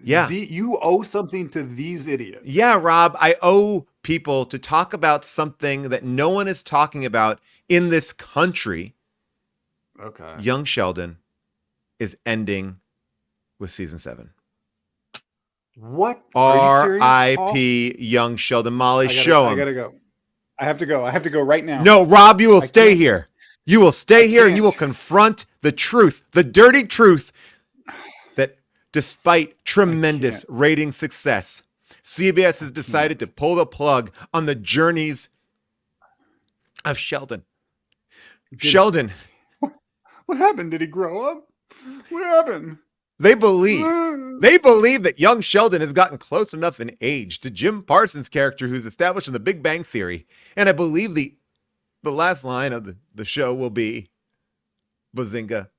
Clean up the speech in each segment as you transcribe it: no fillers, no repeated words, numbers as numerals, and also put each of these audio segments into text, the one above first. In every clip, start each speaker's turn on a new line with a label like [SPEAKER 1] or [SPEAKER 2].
[SPEAKER 1] Yeah.
[SPEAKER 2] You owe something to these idiots.
[SPEAKER 1] Yeah, Rob, I owe people to talk about something that no one is talking about in this country.
[SPEAKER 2] Okay.
[SPEAKER 1] Young Sheldon is ending with season 7.
[SPEAKER 2] What? Are you serious, Paul?
[SPEAKER 1] R.I.P. Young Sheldon. Molly, show
[SPEAKER 2] I
[SPEAKER 1] him.
[SPEAKER 2] gotta go. I have to go. I have to go right now.
[SPEAKER 1] No, Rob, you will
[SPEAKER 2] I
[SPEAKER 1] stay
[SPEAKER 2] can't.
[SPEAKER 1] here. You will
[SPEAKER 2] I
[SPEAKER 1] stay here and you will
[SPEAKER 2] can't.
[SPEAKER 1] confront the truth, the dirty truth that despite
[SPEAKER 2] I
[SPEAKER 1] tremendous
[SPEAKER 2] can't.
[SPEAKER 1] rating success, CBS
[SPEAKER 2] I
[SPEAKER 1] has
[SPEAKER 2] can't.
[SPEAKER 1] decided to pull the plug on the journeys of Sheldon.
[SPEAKER 2] Did
[SPEAKER 1] Sheldon,
[SPEAKER 2] what happened? Did he grow up? What happened?
[SPEAKER 1] they believe that young Sheldon has gotten close enough in age to Jim Parsons' character who's established in the Big Bang Theory. And I believe the last line of the show will be Bazinga.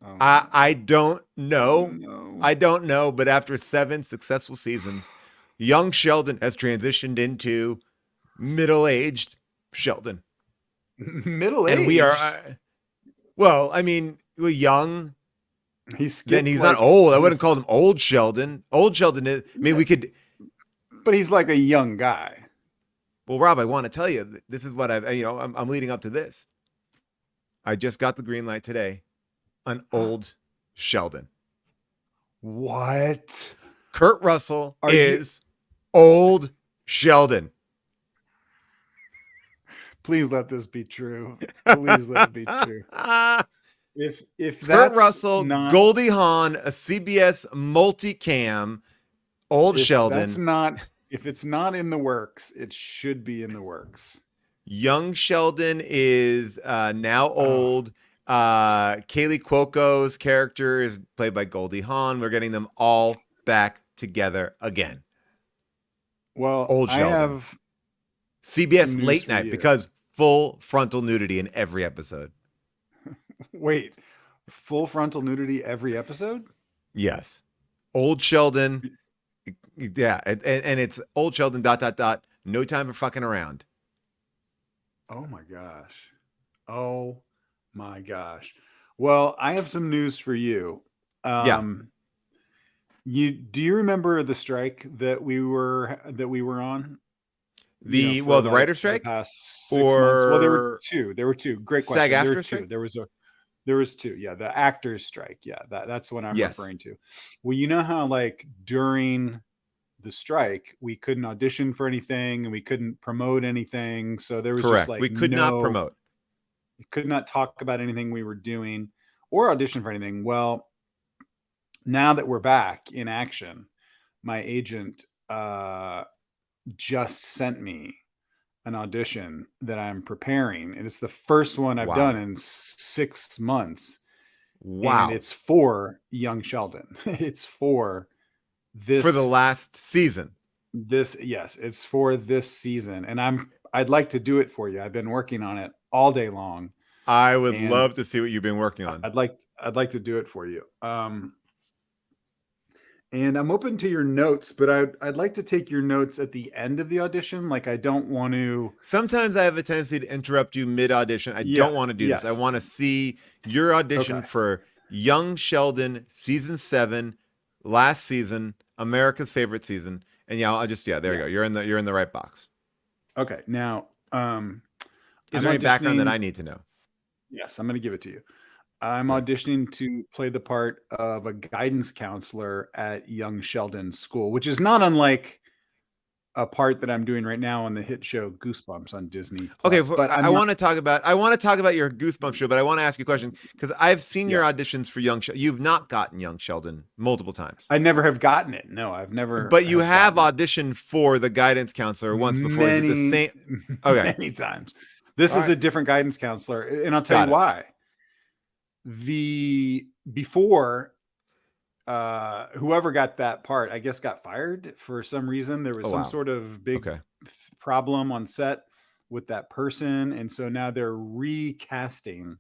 [SPEAKER 2] Oh
[SPEAKER 1] I
[SPEAKER 2] no.
[SPEAKER 1] don't
[SPEAKER 2] Oh
[SPEAKER 1] know.
[SPEAKER 2] no.
[SPEAKER 1] I don't know, but after 7 successful seasons, young Sheldon has transitioned into middle-aged Sheldon.
[SPEAKER 2] Middle
[SPEAKER 1] And we are,
[SPEAKER 2] aged.
[SPEAKER 1] well, I mean, we're young.
[SPEAKER 2] He
[SPEAKER 1] Then
[SPEAKER 2] skipped
[SPEAKER 1] he's not
[SPEAKER 2] like
[SPEAKER 1] old. I wouldn't
[SPEAKER 2] he's
[SPEAKER 1] call him old Sheldon. Old Sheldon is, I mean,
[SPEAKER 2] yeah,
[SPEAKER 1] we could,
[SPEAKER 2] but he's like a young guy.
[SPEAKER 1] well, Rob, I want to tell you, this is what I'm leading up to this. I just got the green light today. An old Sheldon.
[SPEAKER 2] What?
[SPEAKER 1] Kurt Russell
[SPEAKER 2] Are you
[SPEAKER 1] is old Sheldon.
[SPEAKER 2] please let this be true. Please let it be true. If
[SPEAKER 1] Kurt
[SPEAKER 2] that's
[SPEAKER 1] Russell,
[SPEAKER 2] not
[SPEAKER 1] Goldie Hawn, a CBS multicam, old
[SPEAKER 2] if that's
[SPEAKER 1] Sheldon,
[SPEAKER 2] not if it's not in the works, it should be in the works.
[SPEAKER 1] young Sheldon is now
[SPEAKER 2] Oh,
[SPEAKER 1] old. Kaylee Cuoco's character is played by Goldie Hawn. We're getting them all back together again.
[SPEAKER 2] well,
[SPEAKER 1] Old
[SPEAKER 2] I
[SPEAKER 1] Sheldon.
[SPEAKER 2] have some
[SPEAKER 1] CBS
[SPEAKER 2] news
[SPEAKER 1] late
[SPEAKER 2] for
[SPEAKER 1] night
[SPEAKER 2] you.
[SPEAKER 1] because full frontal nudity in every episode.
[SPEAKER 2] Wait, full frontal nudity every episode?
[SPEAKER 1] Yes. Old Sheldon. Yeah. And it's old Sheldon dot dot dot. No time for fucking around.
[SPEAKER 2] Oh my gosh. Oh my gosh. Well, I have some news for you.
[SPEAKER 1] Yeah.
[SPEAKER 2] Um, you do you remember the strike that we were on? You know, for
[SPEAKER 1] The
[SPEAKER 2] like
[SPEAKER 1] writer
[SPEAKER 2] the
[SPEAKER 1] strike
[SPEAKER 2] past 6 months. Well, there were
[SPEAKER 1] or
[SPEAKER 2] two. There were two. Great
[SPEAKER 1] SAG
[SPEAKER 2] question. There were
[SPEAKER 1] after
[SPEAKER 2] two.
[SPEAKER 1] strike?
[SPEAKER 2] There was two. Yeah, the actors strike. Yeah, that's what I'm
[SPEAKER 1] Yes.
[SPEAKER 2] referring to. Well, you know how like during the strike we couldn't audition for anything and we couldn't promote anything, so there was just
[SPEAKER 1] Correct.
[SPEAKER 2] like
[SPEAKER 1] We could not
[SPEAKER 2] no,
[SPEAKER 1] promote.
[SPEAKER 2] we could not talk about anything we were doing or audition for anything. Well, now that we're back in action, my agent just sent me an audition that I'm preparing, and it's the first one I've done
[SPEAKER 1] Wow.
[SPEAKER 2] in 6 months, and
[SPEAKER 1] Wow.
[SPEAKER 2] it's for young Sheldon. It's for
[SPEAKER 1] For the
[SPEAKER 2] this
[SPEAKER 1] last season.
[SPEAKER 2] this yes, it's for this season, and I'd like to do it for you. I've been working on it all day long,
[SPEAKER 1] I would
[SPEAKER 2] and
[SPEAKER 1] love to see what you've been working on.
[SPEAKER 2] I'd like to do it for you. And I'm open to your notes, but I'd like to take your notes at the end of the audition. Like I don't want to.
[SPEAKER 1] Sometimes I have a tendency to interrupt you mid audition. I
[SPEAKER 2] Yeah.
[SPEAKER 1] don't want to do this. I
[SPEAKER 2] Yes.
[SPEAKER 1] want to see your audition
[SPEAKER 2] Okay.
[SPEAKER 1] for Young Sheldon season 7, last season, America's favorite season. And there you
[SPEAKER 2] Yeah.
[SPEAKER 1] go. You're in the right box.
[SPEAKER 2] Okay. Now,
[SPEAKER 1] Is
[SPEAKER 2] I'm
[SPEAKER 1] there any background that I
[SPEAKER 2] auditioning.
[SPEAKER 1] need to know?
[SPEAKER 2] Yes, I'm going to give it to you. I'm
[SPEAKER 1] Good.
[SPEAKER 2] auditioning to play the part of a guidance counselor at Young Sheldon School, which is not unlike a part that I'm doing right now on the hit show Goosebumps on Disney
[SPEAKER 1] Okay,
[SPEAKER 2] Plus. But
[SPEAKER 1] I
[SPEAKER 2] I'm not.
[SPEAKER 1] want to talk about your Goosebumps show, but I want to ask you a question because I've seen
[SPEAKER 2] Yeah,
[SPEAKER 1] your auditions for Young Sheldon. You've not gotten Young Sheldon multiple times,
[SPEAKER 2] I never have gotten it. No, I've never
[SPEAKER 1] but you
[SPEAKER 2] have
[SPEAKER 1] have
[SPEAKER 2] gotten it.
[SPEAKER 1] auditioned for the guidance counselor once before. Is it the
[SPEAKER 2] Many,
[SPEAKER 1] same? Okay,
[SPEAKER 2] many times. This
[SPEAKER 1] all
[SPEAKER 2] is
[SPEAKER 1] right,
[SPEAKER 2] a different guidance counselor, and I'll tell you
[SPEAKER 1] got it.
[SPEAKER 2] why. The before whoever got that part, I guess, got fired for some reason. There was
[SPEAKER 1] Oh
[SPEAKER 2] some
[SPEAKER 1] wow.
[SPEAKER 2] sort of big
[SPEAKER 1] Okay.
[SPEAKER 2] problem on set with that person, and so now they're recasting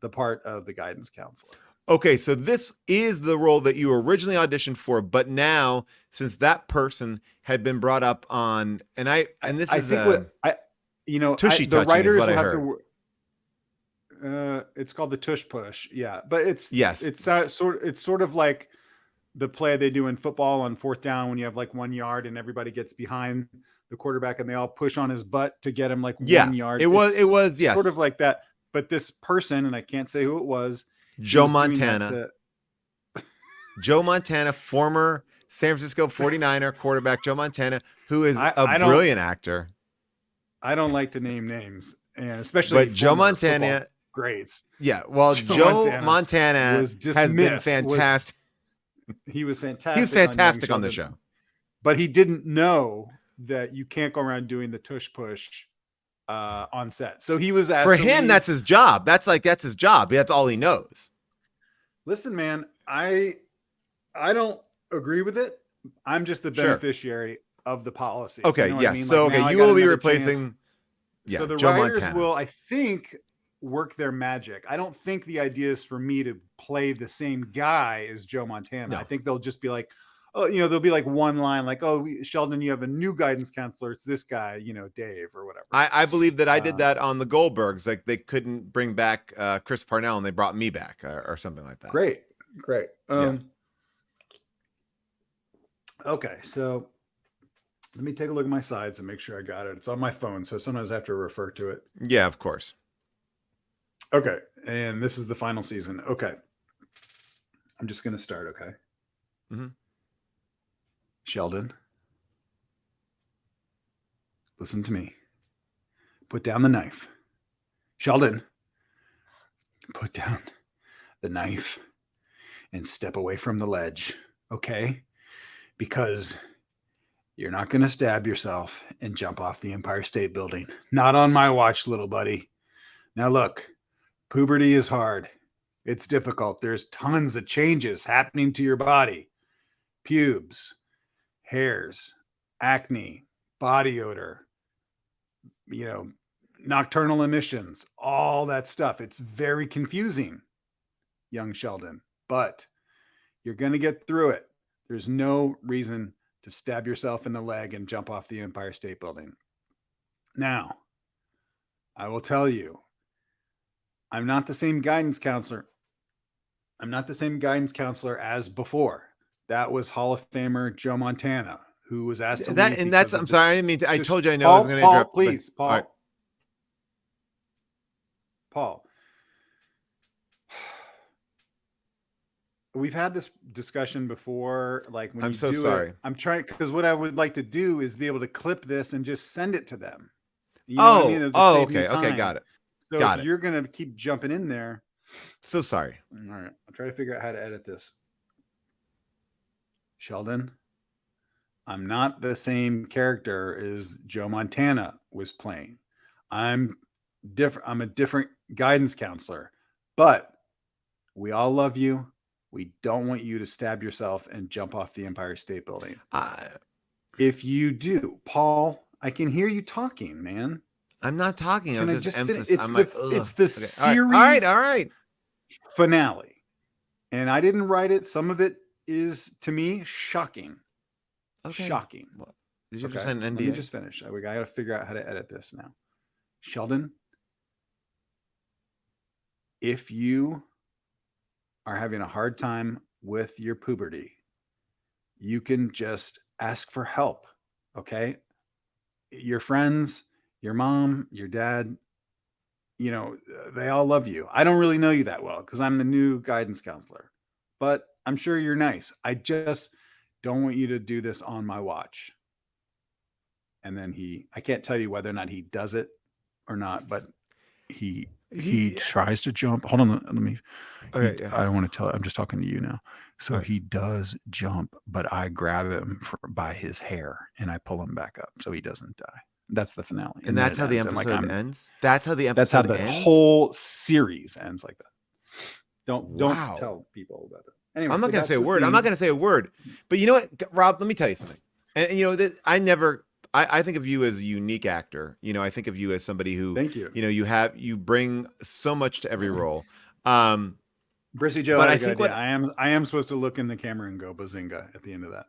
[SPEAKER 2] the part of the guidance counselor.
[SPEAKER 1] Okay, so this is the role that you originally auditioned for, but now since that person had been brought up on, and this
[SPEAKER 2] I
[SPEAKER 1] is
[SPEAKER 2] think what I
[SPEAKER 1] tushy
[SPEAKER 2] the
[SPEAKER 1] touching is
[SPEAKER 2] writers
[SPEAKER 1] what
[SPEAKER 2] will
[SPEAKER 1] I
[SPEAKER 2] have
[SPEAKER 1] heard.
[SPEAKER 2] to. It's called the tush push. Yeah, but
[SPEAKER 1] Yes.
[SPEAKER 2] it's sort of like the play they do in football on 4th down when you have like 1 yard and everybody gets behind the quarterback and they all push on his butt to get him like 1 yard.
[SPEAKER 1] It was yes.
[SPEAKER 2] Sort of like that. But this person, and I can't say who it was,
[SPEAKER 1] Joe Montana. Joe Montana, former San Francisco 49er quarterback Joe Montana, who is a brilliant actor.
[SPEAKER 2] I don't like to name names, and especially
[SPEAKER 1] Joe Montana
[SPEAKER 2] greats.
[SPEAKER 1] Yeah, well, Joe Montana has been fantastic.
[SPEAKER 2] He was fantastic.
[SPEAKER 1] He was fantastic on the show.
[SPEAKER 2] But he didn't know that you can't go around doing the tush push on set. So he was asked
[SPEAKER 1] for him. That's his job. That's his job. That's all he knows.
[SPEAKER 2] Listen, man, I don't agree with it. I'm just the beneficiary of the policy.
[SPEAKER 1] Okay,
[SPEAKER 2] you know
[SPEAKER 1] yes.
[SPEAKER 2] I mean?
[SPEAKER 1] So you will be replacing.
[SPEAKER 2] Yeah, so the writers will, I think, work their magic. I don't think the idea is for me to play the same guy as Joe Montana. No. I think they'll just be like, oh, there'll be like one line like, oh, Sheldon, you have a new guidance counselor. It's this guy, Dave or whatever.
[SPEAKER 1] I believe that I did that on the Goldbergs. Like they couldn't bring back Chris Parnell and they brought me back or something like that.
[SPEAKER 2] Great. Okay, so let me take a look at my sides and make sure I got it. It's on my phone, so sometimes I have to refer to it.
[SPEAKER 1] Yeah, of course.
[SPEAKER 2] Okay, and this is the final season. Okay. I'm just going to start, okay?
[SPEAKER 1] Mm-hmm.
[SPEAKER 2] Sheldon, listen to me. Put down the knife. Sheldon, put down the knife and step away from the ledge, okay? Because you're not going to stab yourself and jump off the Empire State Building. Not on my watch, little buddy. Now look, puberty is hard. It's difficult. There's tons of changes happening to your body. Pubes, hairs, acne, body odor, nocturnal emissions, all that stuff. It's very confusing, young Sheldon, but you're going to get through it. There's no reason to stab yourself in the leg and jump off the Empire State Building. Now, I will tell you, I'm not the same guidance counselor. I'm not the same guidance counselor as before. That was Hall of Famer Joe Montana, who was asked to leave.
[SPEAKER 1] And that's, I'm sorry, I didn't mean to, I told you I know I was going to interrupt.
[SPEAKER 2] Please, Paul. Right. Paul. We've had this discussion before. Like when
[SPEAKER 1] I'm so sorry.
[SPEAKER 2] I'm trying, because what I would like to do is be able to clip this and just send it to them. You know what I mean?
[SPEAKER 1] Okay, got it.
[SPEAKER 2] So you're going to keep jumping in there.
[SPEAKER 1] So sorry.
[SPEAKER 2] All right. I'll try to figure out how to edit this. Sheldon, I'm not the same character as Joe Montana was playing. I'm different. I'm a different guidance counselor, but we all love you. We don't want you to stab yourself and jump off the Empire State Building. If you do, Paul, I can hear you talking, man.
[SPEAKER 1] I'm not talking. I was just emphasizing.
[SPEAKER 2] It's the series
[SPEAKER 1] all right.
[SPEAKER 2] finale. And I didn't write it. Some of it is, to me, shocking. Okay. Shocking.
[SPEAKER 1] Well, did you just sign an NDA?
[SPEAKER 2] Let me just finish. We got to figure out how to edit this now. Sheldon, if you are having a hard time with your puberty, you can just ask for help. Okay? Your friends, your mom, your dad, they all love you. I don't really know you that well because I'm the new guidance counselor, but I'm sure you're nice. I just don't want you to do this on my watch. And then I can't tell you whether or not he does it or not, but he tries to jump. Hold on, let me. Okay, I don't want to tell. I'm just talking to you now. So he does jump, but I grab him by his hair and I pull him back up so he doesn't die. That's the finale,
[SPEAKER 1] and that's how the episode ends. That's how the episode.
[SPEAKER 2] That's how the whole series ends like that. Don't tell people about that. Anyway,
[SPEAKER 1] I'm not going to say a word. I'm not going to say a word. But you know what, Rob? Let me tell you something. And I think of you as a unique actor. I think of you as somebody who,
[SPEAKER 2] thank you.
[SPEAKER 1] You bring so much to every role.
[SPEAKER 2] Brissy Joe, but I think I am supposed to look in the camera and go bazinga at the end of that.